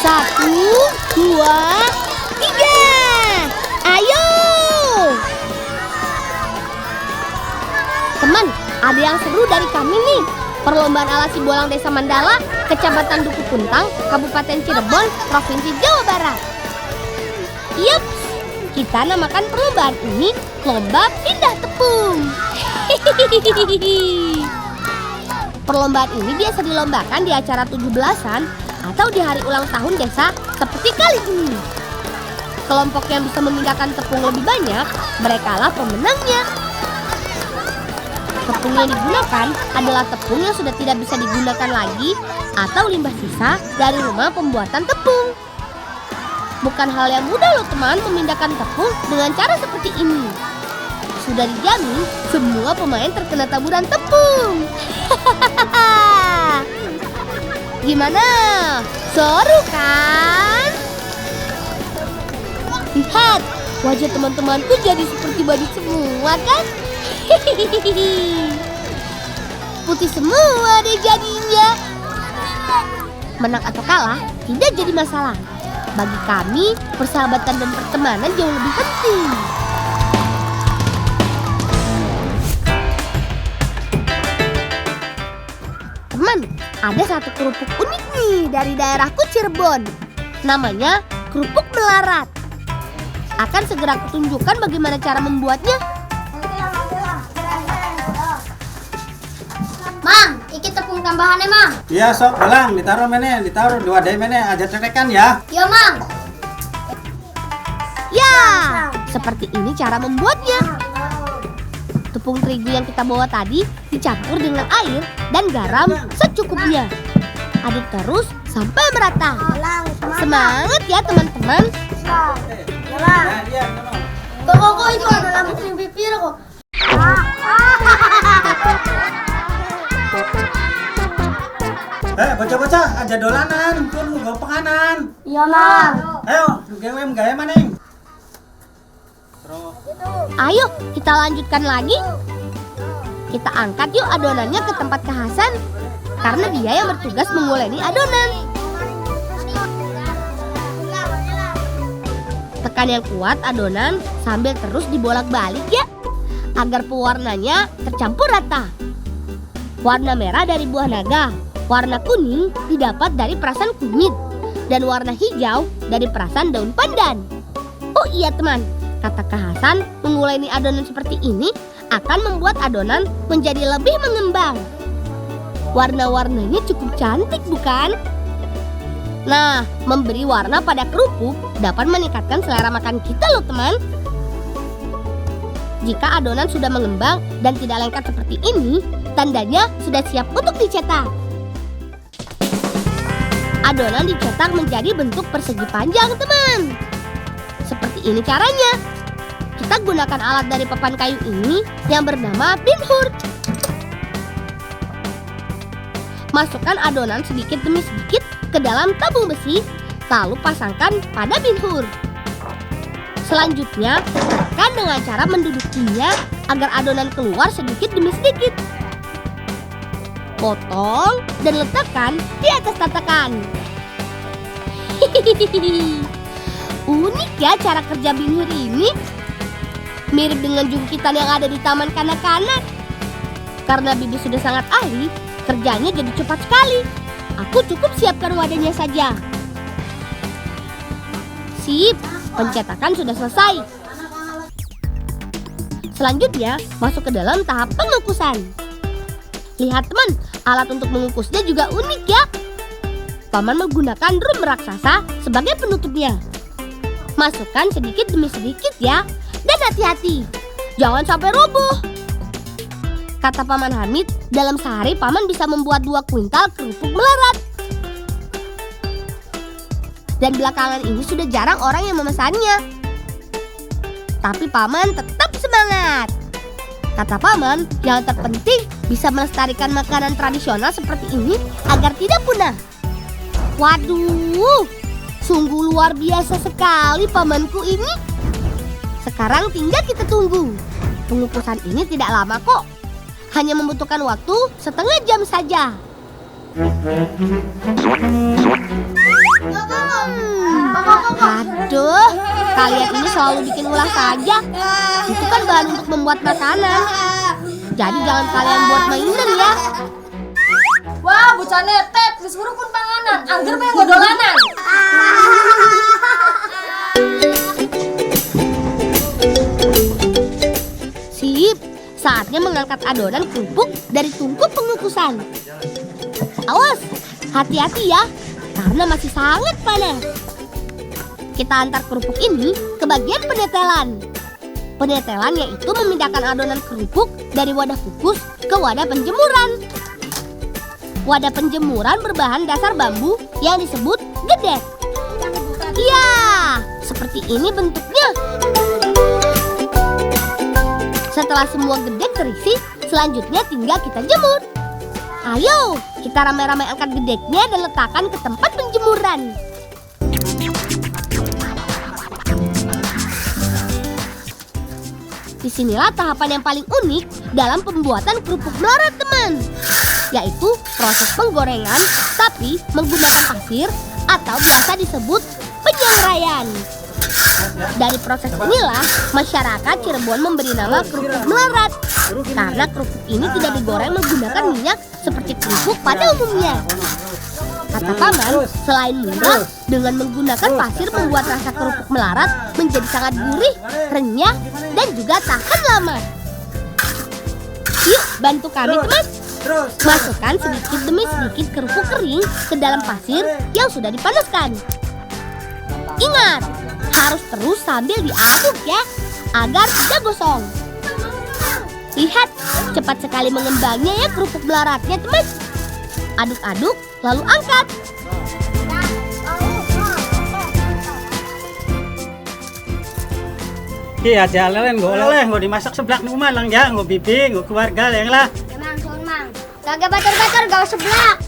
1, 2, 3. Ayo! Teman, ada yang seru dari kami nih. Perlombaan alasi bolang Desa Mandala, Kecamatan Duku Puntang, Kabupaten Cirebon, Provinsi Jawa Barat. Yups, kita namakan perlombaan ini Lomba Pindah Tepung. Perlombaan ini biasa dilombakan di acara 17-an atau di hari ulang tahun desa seperti kali ini. Kelompok yang bisa memindahkan tepung lebih banyak, merekalah pemenangnya. Tepung yang digunakan adalah tepung yang sudah tidak bisa digunakan lagi atau limbah sisa dari rumah pembuatan tepung. Bukan hal yang mudah loh teman memindahkan tepung dengan cara seperti ini. Sudah dijamin semua pemain terkena taburan tepung. Gimana? Seru kan? Lihat, wajah teman-temanku jadi seperti badut semua kan? Putih semua deh jadinya. Menang atau kalah tidak jadi masalah. Bagi kami, persahabatan dan pertemanan jauh lebih penting. Teman, ada satu kerupuk unik nih dari daerahku Cirebon. Namanya kerupuk melarat. Akan segera kutunjukkan bagaimana cara membuatnya. Mang, iki tepung tambahannya, Mang. Iya sok belang ditaruh di wadah mene aja cerekan ya. Iya, Mang. Ya, seperti ini cara membuatnya. Tepung terigu yang kita bawa tadi dicampur dengan air dan garam secukupnya. Aduk terus sampai merata. Semangat ya teman-teman. Kok itu ada lampu pipir kok. Bocah-bocah aja dolanan, pun gue penganan. Iya, Mang. Ayo, gaya maning. Ayo kita lanjutkan lagi. Kita angkat yuk adonannya ke tempat Kak Hasan, karena dia yang bertugas menguleni adonan. Tekan yang kuat adonan sambil terus dibolak-balik ya, agar pewarnanya tercampur rata. Warna merah dari buah naga, warna kuning didapat dari perasan kunyit, dan warna hijau dari perasan daun pandan. Oh iya teman, kata Kak Hasan, menguleni adonan seperti ini akan membuat adonan menjadi lebih mengembang. Warna-warnanya cukup cantik bukan? Nah, memberi warna pada kerupuk dapat meningkatkan selera makan kita loh teman. Jika adonan sudah mengembang dan tidak lengket seperti ini, tandanya sudah siap untuk dicetak. Adonan dicetak menjadi bentuk persegi panjang teman. Seperti ini caranya. Kita gunakan alat dari papan kayu ini yang bernama binhur. Masukkan adonan sedikit demi sedikit ke dalam tabung besi, lalu pasangkan pada binhur. Selanjutnya, tekan dengan cara mendudukinya agar adonan keluar sedikit demi sedikit. Potong dan letakkan di atas tatakan. Unik ya cara kerja binhur ini. Mirip dengan jungkitan yang ada di taman kanak-kanak. Karena Bibi sudah sangat ahli, kerjanya jadi cepat sekali. Aku cukup siapkan wadahnya saja. Sip, pencetakan sudah selesai. Selanjutnya, masuk ke dalam tahap pengukusan. Lihat teman, alat untuk mengukusnya juga unik ya. Paman menggunakan drum raksasa sebagai penutupnya. Masukkan sedikit demi sedikit ya. Dan hati-hati, jangan sampai roboh. Kata Paman Hamid, dalam sehari Paman bisa membuat 2 kuintal kerupuk melarat. Dan belakangan ini sudah jarang orang yang memesannya. Tapi Paman tetap semangat. Kata Paman, yang terpenting bisa melestarikan makanan tradisional seperti ini agar tidak punah. Waduh, sungguh luar biasa sekali pamanku ini. Sekarang tinggal kita tunggu. Pengukusan ini tidak lama kok. Hanya membutuhkan waktu setengah jam saja. Kakak, Kalian ini selalu bikin ulah saja. Itu kan bahan untuk membuat makanan. Jadi jangan kalian buat mainan ya. Wah, bocah netet, disuruh pun panganan, angger pengen godolanan. Sip, saatnya mengangkat adonan kerupuk dari tungku pengukusan. Awas, hati-hati ya, karena masih sangat panas. Kita antar kerupuk ini ke bagian penetelan. Penetelan yaitu memindahkan adonan kerupuk dari wadah kukus ke wadah penjemuran. Wadah penjemuran berbahan dasar bambu yang disebut gedek. Iya, seperti ini bentuknya. Setelah semua gedek terisi, selanjutnya tinggal kita jemur. Ayo, kita rame-rame angkat gedeknya dan letakkan ke tempat penjemuran. Disinilah tahapan yang paling unik dalam pembuatan kerupuk melarat, teman, yaitu proses penggorengan tapi menggunakan pasir atau biasa disebut penyangraian. Dari proses inilah masyarakat Cirebon memberi nama kerupuk melarat, karena kerupuk ini tidak digoreng menggunakan minyak seperti kerupuk pada umumnya. Kata paman, selain murah, dengan menggunakan pasir membuat rasa kerupuk melarat menjadi sangat gurih, renyah, dan juga tahan lama. Yuk, bantu kami, teman. Masukkan sedikit demi sedikit kerupuk kering ke dalam pasir yang sudah dipanaskan. Ingat, harus terus sambil diaduk ya, agar tidak gosong. Lihat, cepat sekali mengembangnya ya kerupuk melaratnya, teman. Aduk-aduk, lalu angkat. Iya, jalan gue dimasak seblak nih umalang ya, gue bibi, gue keluarga yang lah. Emang, Mang. Kagak batar-batar, gak seblak.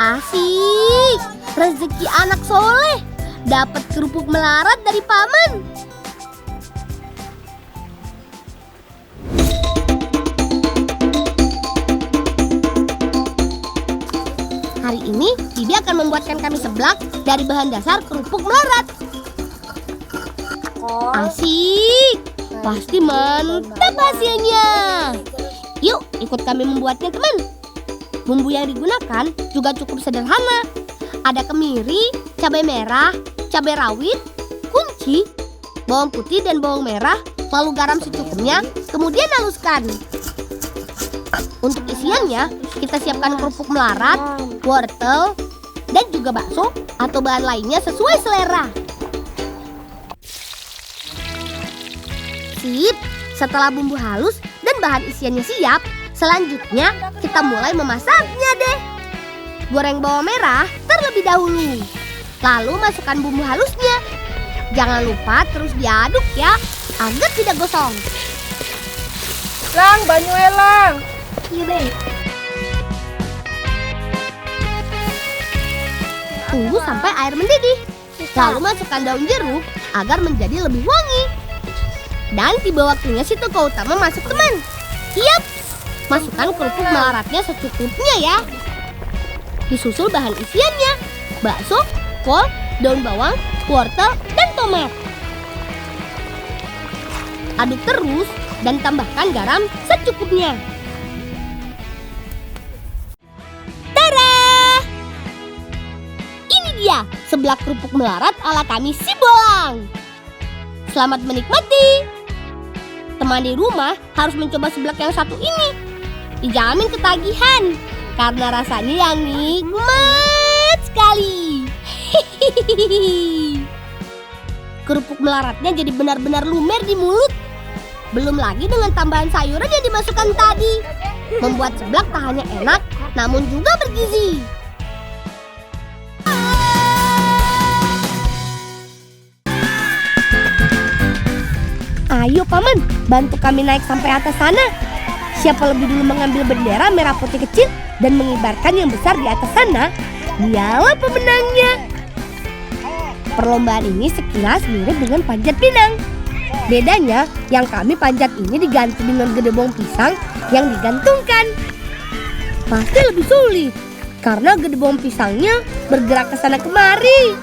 Asik, rezeki anak soleh, dapat kerupuk melarat dari paman. Hari ini Bibi akan membuatkan kami seblak dari bahan dasar kerupuk melarat. Asik, pasti mantap hasilnya. Yuk, ikut kami membuatnya, teman. Bumbu yang digunakan juga cukup sederhana. Ada kemiri, cabai merah, cabai rawit, kunci, bawang putih dan bawang merah, lalu garam secukupnya, kemudian haluskan. Untuk isiannya, kita siapkan kerupuk melarat, wortel, dan juga bakso atau bahan lainnya sesuai selera. Sip, setelah bumbu halus dan bahan isiannya siap, selanjutnya kita mulai memasaknya deh. Goreng bawang merah terlebih dahulu, lalu masukkan bumbu halusnya. Jangan lupa terus diaduk ya, agar tidak gosong. Lang, banyu elang. Iya, Bang. Tunggu sampai air mendidih, lalu masukkan daun jeruk agar menjadi lebih wangi. Dan tiba waktunya si tokoh utama masuk, teman. Yap, masukkan kerupuk melaratnya secukupnya ya. Disusul bahan isiannya, bakso, kol, daun bawang, wortel, dan tomat. Aduk terus dan tambahkan garam secukupnya. Tada! Ini dia seblak kerupuk melarat ala kami si Bolang. Selamat menikmati. Teman di rumah harus mencoba seblak yang satu ini. Dijamin ketagihan karena rasanya yang nikmat sekali. Kerupuk melaratnya jadi benar-benar lumer di mulut. Belum lagi dengan tambahan sayuran yang dimasukkan tadi, membuat seblak tak hanya enak, namun juga bergizi. Ayo paman, bantu kami naik sampai atas sana. Siapa lebih dulu mengambil bendera merah putih kecil dan mengibarkan yang besar di atas sana, dialah pemenangnya. Perlombaan ini sekilas mirip dengan panjat pinang. Bedanya, yang kami panjat ini diganti dengan gedebong pisang yang digantungkan. Pasti lebih sulit, karena gedebong pisangnya bergerak ke sana kemari.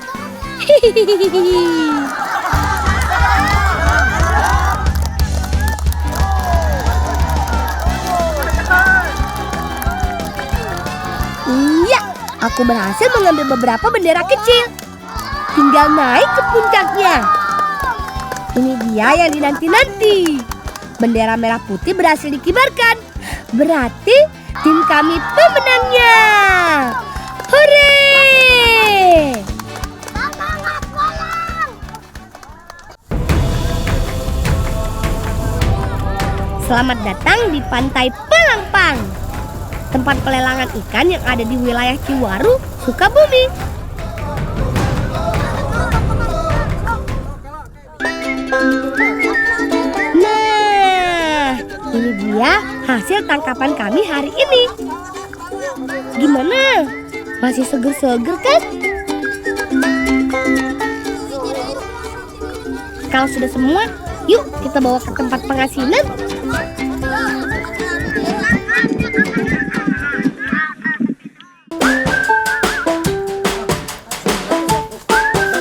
Iya, aku berhasil mengambil beberapa bendera kecil. Tinggal naik ke puncaknya. Ini dia yang dinanti-nanti. Bendera merah putih berhasil dikibarkan. Berarti tim kami pemenangnya. Hore! Selamat datang di Pantai Palangpang, tempat pelelangan ikan yang ada di wilayah Ciwaru, Sukabumi. Nah, ini dia hasil tangkapan kami hari ini. Gimana? Masih seger-seger kan? Kalau sudah semua, yuk kita bawa ke tempat pengasinan.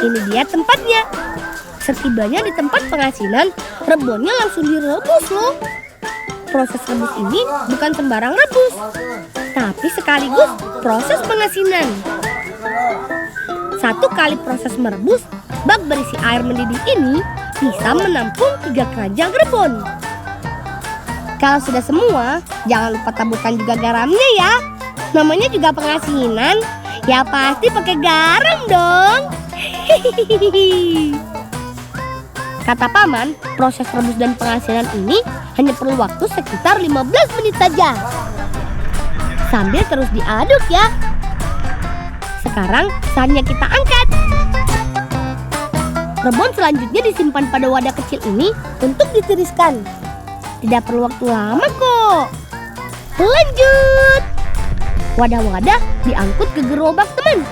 Ini dia tempatnya. Setibanya di tempat pengasinan, rebonnya langsung direbus loh. Proses rebus ini bukan sembarang rebus, tapi sekaligus proses pengasinan. Satu kali proses merebus, bak berisi air mendidih ini bisa menampung 3 keranjang rebon. Kalau sudah semua, jangan lupa taburkan juga garamnya ya. Namanya juga pengasinan, ya pasti pakai garam dong. Kata paman, proses rebus dan pengasinan ini hanya perlu waktu sekitar 15 menit saja. Sambil terus diaduk ya. Sekarang saatnya kita angkat. Rebon selanjutnya disimpan pada wadah kecil ini untuk ditiriskan. Tidak perlu waktu lama kok. Lanjut. Wadah-wadah diangkut ke gerobak teman.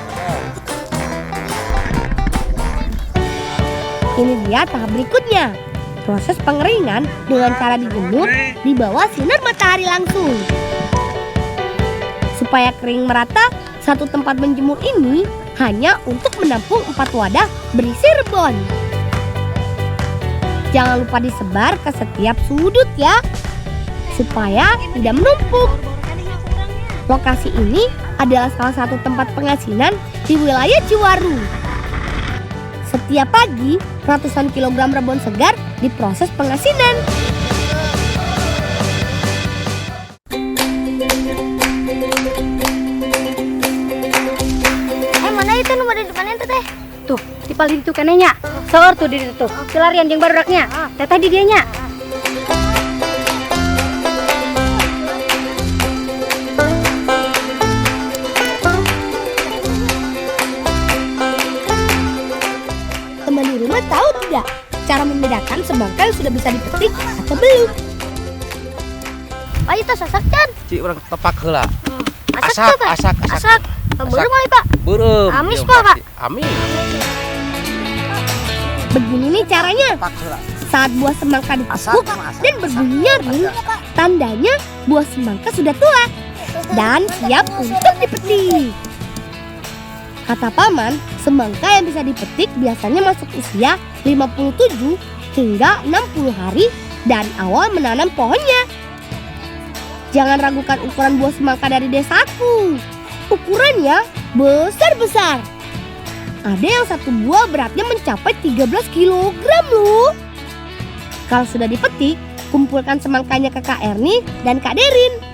Ini dia tahap berikutnya. Proses pengeringan dengan cara dijemur di bawah sinar matahari langsung. Supaya kering merata, satu tempat menjemur ini hanya untuk menampung 4 wadah berisi rebon. Jangan lupa disebar ke setiap sudut ya, supaya tidak menumpuk. Lokasi ini adalah salah satu tempat pengasinan di wilayah Ciwaru. Setiap pagi, ratusan kilogram rebon segar diproses pengasinan. Mana itu nomor di depannya teh? Tuh, di paling itu kanenya. Sor tuh di situ. Pelarian yang baru raknya. Teteh di dianya. Teman di rumah tahu tidak cara membedakan semangka yang sudah bisa dipetik atau belum? Ayo tas asak kan? Cik orang tepak heula. Asak. Asak. Belum kali Pak. Beureum. Amis, Pak. Amis. Begini nih caranya. Tepak heula. Saat buah semangka ditekuk Asak. dan berbunyi nyaring, tandanya buah semangka sudah tua dan siap untuk dipetik. Kata paman, semangka yang bisa dipetik biasanya masuk usia 57 hingga 60 hari dari awal menanam pohonnya. Jangan ragukan ukuran buah semangka dari desaku. Ukurannya besar-besar. Ada yang satu buah beratnya mencapai 13 kg loh. Kalau sudah dipetik, kumpulkan semangkanya ke Kak Erni dan Kak Derin.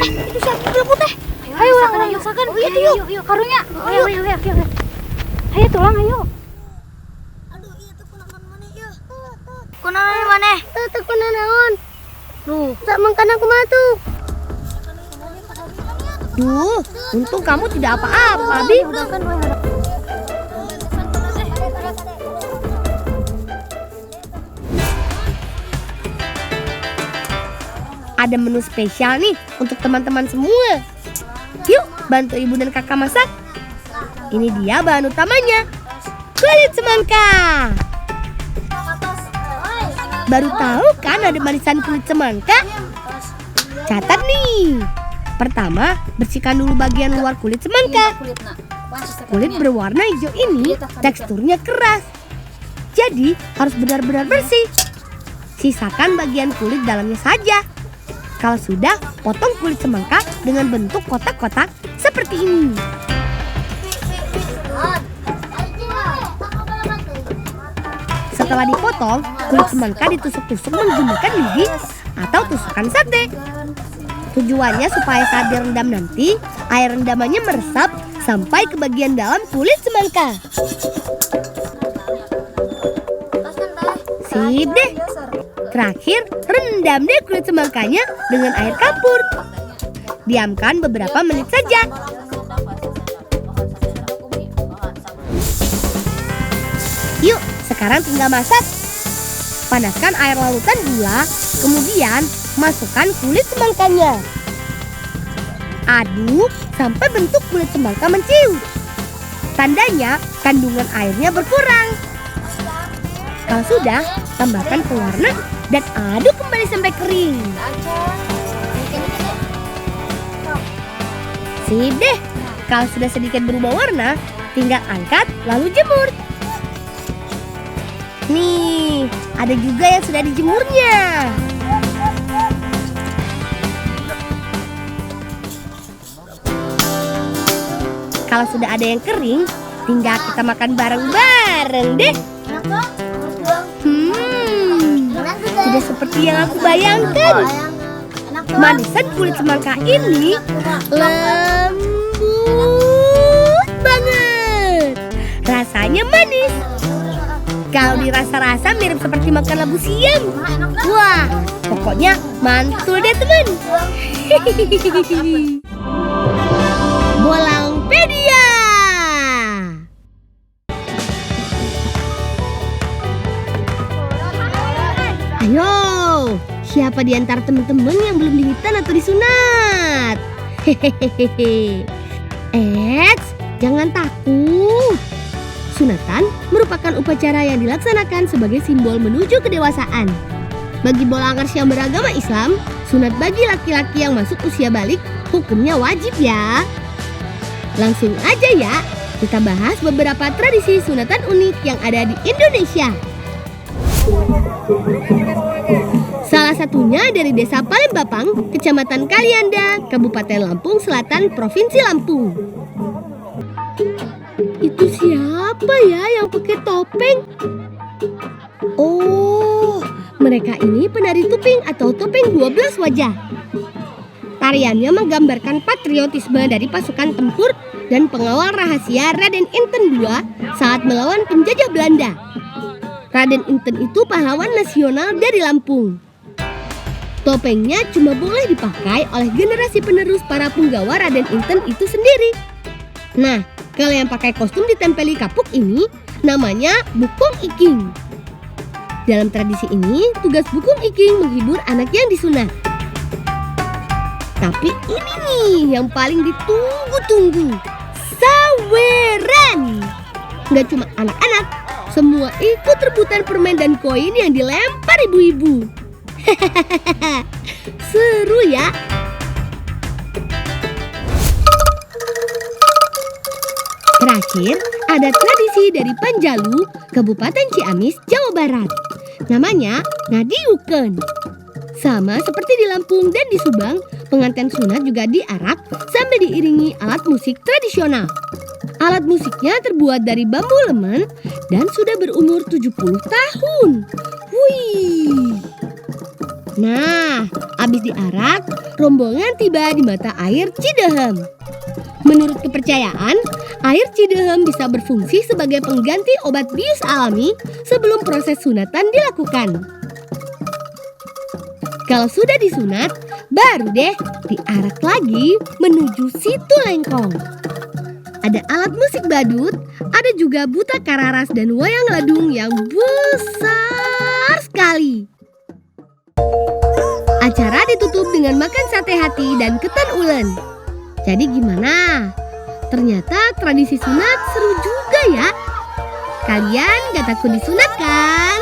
Itu siapa belum teh? Ayo masakan. Oh, iya, yuk. Karunya. Ayo. Ayo tulang ayo. Aduh, iya tuh kunaon mana ya? Kunaon mana? Tuh kunaon. Duh, Sak mangkana kumaha tuh? Duh, untung kamu tidak apa-apa, Bi. Ada menu spesial nih untuk teman-teman semua. Yuk, bantu ibu dan kakak masak. Ini dia bahan utamanya. Kulit semangka. Baru tahu kan ada manisan kulit semangka? Catat nih. Pertama, bersihkan dulu bagian luar kulit semangka. Kulit berwarna hijau ini teksturnya keras, jadi harus benar-benar bersih. Sisakan bagian kulit dalamnya saja. Kalau sudah, potong kulit semangka dengan bentuk kotak-kotak seperti ini. Setelah dipotong, kulit semangka ditusuk-tusuk menggunakan lidi atau tusukan sate. Tujuannya supaya saat direndam nanti, air rendamannya meresap sampai ke bagian dalam kulit semangka. Sip deh. Terakhir, rendam deh kulit semangkanya dengan air kapur. Diamkan beberapa menit saja. Yuk, sekarang tinggal masak. Panaskan air larutan gula, kemudian masukkan kulit semangkanya. Aduk sampai bentuk kulit semangka menciut. Tandanya kandungan airnya berkurang. Kalau sudah, tambahkan pewarna dan aduk kembali sampai kering. Sip deh. Kalau sudah sedikit berubah warna, tinggal angkat lalu jemur. Nih, ada juga yang sudah dijemurnya. Kalau sudah ada yang kering, tinggal kita makan bareng-bareng deh. Tidak seperti yang aku bayangkan. Manisan kulit semangka ini lembut banget. Rasanya manis. Kalau dirasa-rasa mirip seperti makan labu siam. Wah, pokoknya mantul deh teman. Bolangpedia. Ayo, siapa di antara teman-teman yang belum dihitan atau disunat? Hehehe. Jangan takut. Sunatan merupakan upacara yang dilaksanakan sebagai simbol menuju kedewasaan. Bagi bolangers yang beragama Islam, sunat bagi laki-laki yang masuk usia balik hukumnya wajib ya. Langsung aja ya, kita bahas beberapa tradisi sunatan unik yang ada di Indonesia. Salah satunya dari Desa Palembapang, Kecamatan Kalianda, Kabupaten Lampung Selatan, Provinsi Lampung. Itu siapa ya yang pakai topeng? Oh, mereka ini penari tuping atau topeng 12 wajah. Tariannya menggambarkan patriotisme dari pasukan tempur dan pengawal rahasia Raden Inten II saat melawan penjajah Belanda. Raden Inten itu pahlawan nasional dari Lampung. Topengnya cuma boleh dipakai oleh generasi penerus para punggawa Raden Inten itu sendiri. Nah, kalau yang pakai kostum ditempeli kapuk ini namanya Bukung Iking. Dalam tradisi ini, tugas Bukung Iking menghibur anak yang disunat. Tapi ini nih yang paling ditunggu-tunggu, saweran. Nggak cuma anak-anak, semua ikut rebutan permen dan koin yang dilempar ibu-ibu. Seru ya. Terakhir, ada tradisi dari Panjalu, Kabupaten Ciamis, Jawa Barat. Namanya ngadiukeun. Sama seperti di Lampung dan di Subang, pengantin sunat juga diarak sambil diiringi alat musik tradisional. Alat musiknya terbuat dari bambu lemen dan sudah berumur 70 tahun. Wih. Nah, habis diarak, rombongan tiba di mata air Cidehem. Menurut kepercayaan, air Cidehem bisa berfungsi sebagai pengganti obat bius alami sebelum proses sunatan dilakukan. Kalau sudah disunat, baru deh diarak lagi menuju situ lengkong. Ada alat musik badut, ada juga buta kararas dan wayang ladung yang besar sekali. Acara ditutup dengan makan sate hati dan ketan ulen. Jadi gimana? Ternyata tradisi sunat seru juga ya. Kalian gak takut disunat kan?